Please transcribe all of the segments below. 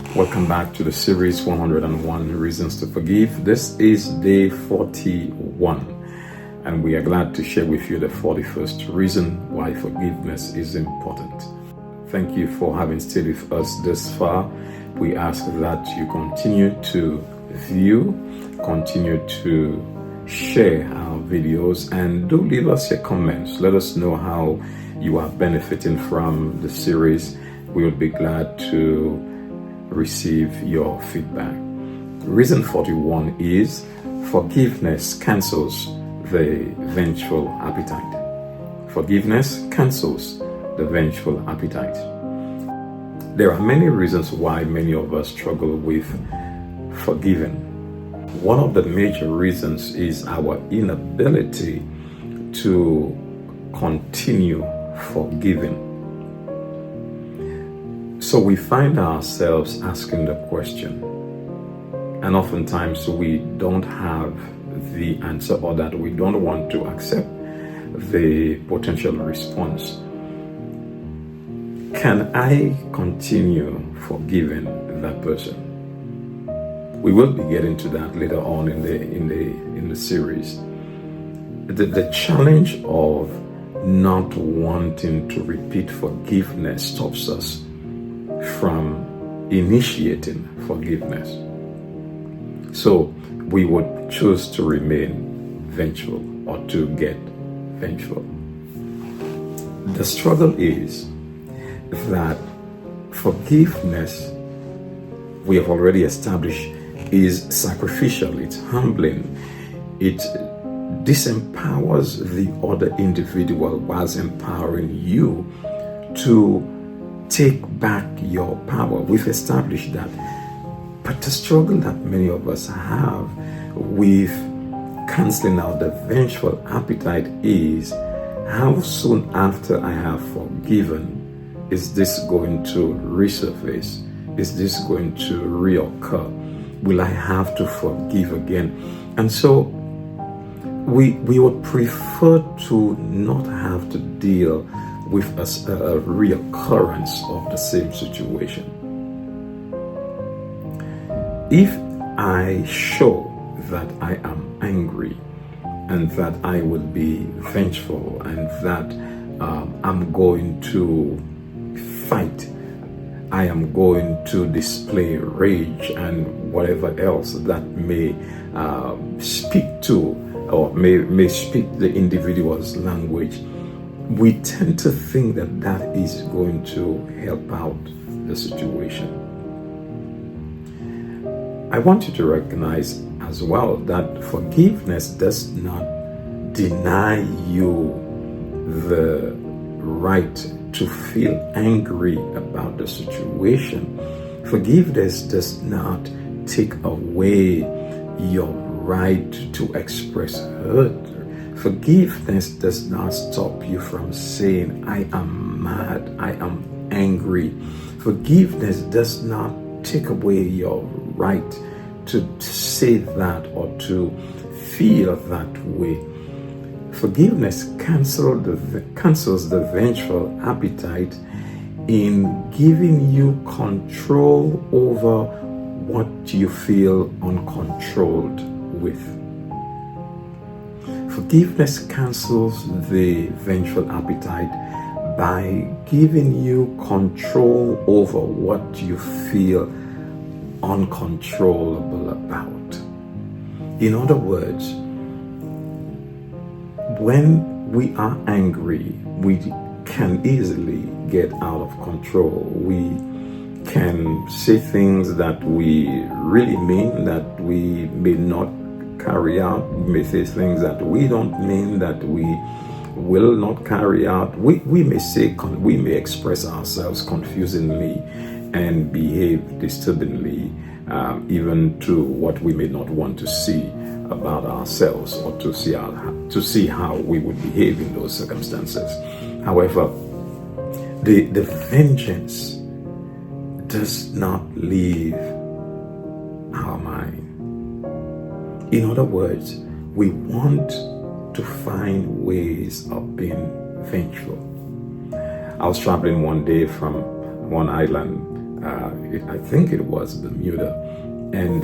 Welcome back to the series 101 Reasons to Forgive. This is day 41, and we are glad to share with you the 41st reason why forgiveness is important. Thank you for having stayed with us this far. We ask that you continue to view, continue to share our videos, and do leave us your comments. Let us know how you are benefiting from the series. We would be glad to receive your feedback. Reason 41 is forgiveness cancels the vengeful appetite. Forgiveness cancels the vengeful appetite. There are many reasons why many of us struggle with forgiving. One of the major reasons is our inability to continue forgiving. So we find ourselves asking the question, and oftentimes we don't have the answer, or that we don't want to accept the potential response. Can I continue forgiving that person? We will be getting to that later on in the series. The challenge of not wanting to repeat forgiveness stops us from initiating forgiveness. So we would choose to remain vengeful or to get vengeful. The struggle is that forgiveness, we have already established, is sacrificial, it's humbling, it disempowers the other individual whilst empowering you to take back your power. We've established that. But the struggle that many of us have with canceling out the vengeful appetite is, how soon after I have forgiven is this going to resurface? Is this going to reoccur? Will I have to forgive again? And so we would prefer to not have to deal with a reoccurrence of the same situation. If I show that I am angry and that I will be vengeful and that I'm going to fight, I am going to display rage and whatever else that may speak to or may speak the individual's language, we tend to think that that is going to help out the situation. I want you to recognize as well that forgiveness does not deny you the right to feel angry about the situation. Forgiveness does not take away your right to express hurt. Forgiveness does not stop you from saying, I am mad, I am angry. Forgiveness does not take away your right to say that or to feel that way. Forgiveness cancels the vengeful appetite in giving you control over what you feel uncontrolled with. Forgiveness cancels the vengeful appetite by giving you control over what you feel uncontrollable about. In other words, when we are angry, we can easily get out of control. We can say things that we really mean that we may not carry out. We may say things that we don't mean that we will not carry out. We may express ourselves confusingly and behave disturbingly, even to what we may not want to see about ourselves or to see how we would behave in those circumstances. However, the vengeance does not leave our mind. In other words, we want to find ways of being vengeful. I was traveling one day from one island I think it was Bermuda. And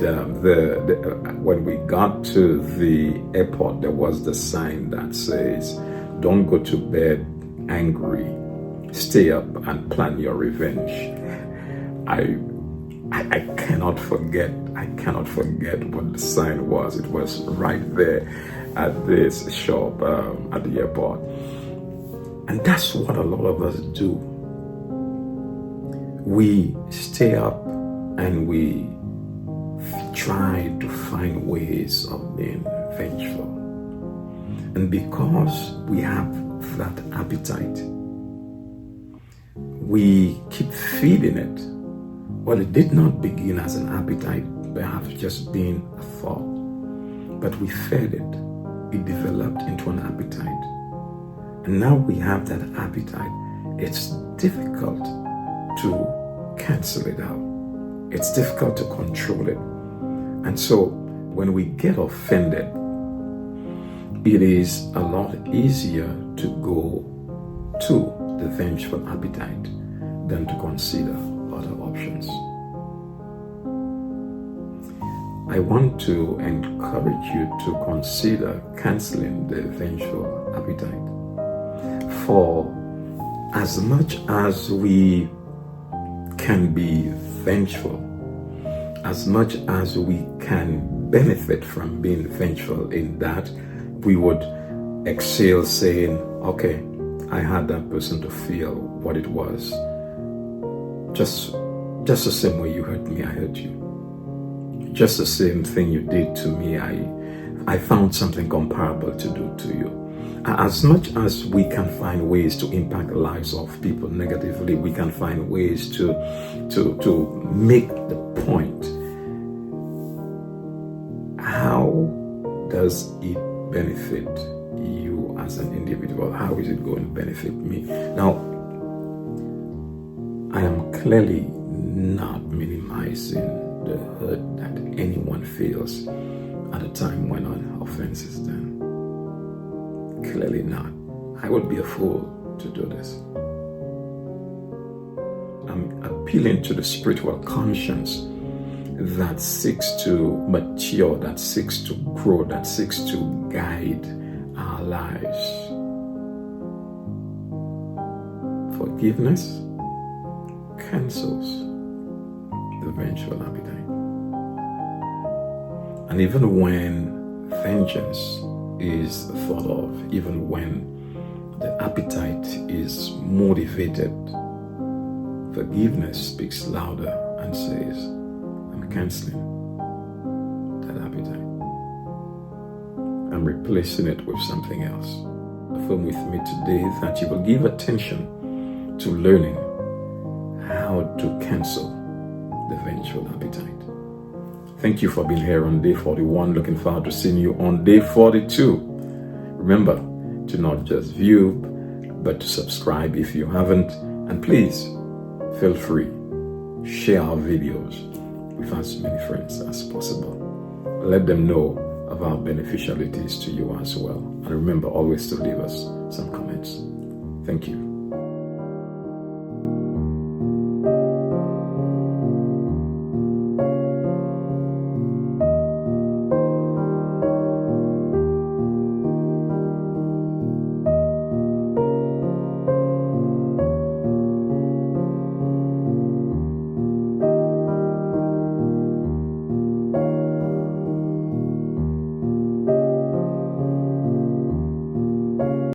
when we got to the airport, there was the sign that says, "Don't go to bed angry, stay up and plan your revenge." I cannot forget what the sign was. It was right there at this shop at the airport. And that's what a lot of us do. We stay up and we try to find ways of being vengeful. And because we have that appetite, we keep feeding it. Well, it did not begin as an appetite, perhaps just being a thought, but we fed it. It developed into an appetite. And now we have that appetite. It's difficult to cancel it out. It's difficult to control it. And so when we get offended, it is a lot easier to go to the vengeful appetite than to consider other options. I want to encourage you to consider canceling the vengeful appetite. For as much as we can be vengeful, as much as we can benefit from being vengeful in that we would exhale saying, okay, I had that person to feel what it was. Just the same way you hurt me, I hurt you. Just the same thing you did to me, I found something comparable to do to you. As much as we can find ways to impact the lives of people negatively, we can find ways to make the point. How does it benefit you as an individual? How is it going to benefit me? Now, I am clearly not minimizing the hurt that anyone feels at a time when an offense is done. Clearly not. I would be a fool to do this. I'm appealing to the spiritual conscience that seeks to mature, that seeks to grow, that seeks to guide our lives. Forgiveness cancels the vengeful appetite. And even when vengeance is thought of, even when the appetite is motivated, forgiveness speaks louder and says, I'm canceling that appetite. I'm replacing it with something else. Affirm with me today that you will give attention to learning how to cancel the vengeful appetite. Thank you for being here on day 41. Looking forward to seeing you on day 42. Remember to not just view, but to subscribe if you haven't. And please, feel free, share our videos with as many friends as possible. Let them know of how beneficial it is to you as well. And remember always to leave us some comments. Thank you.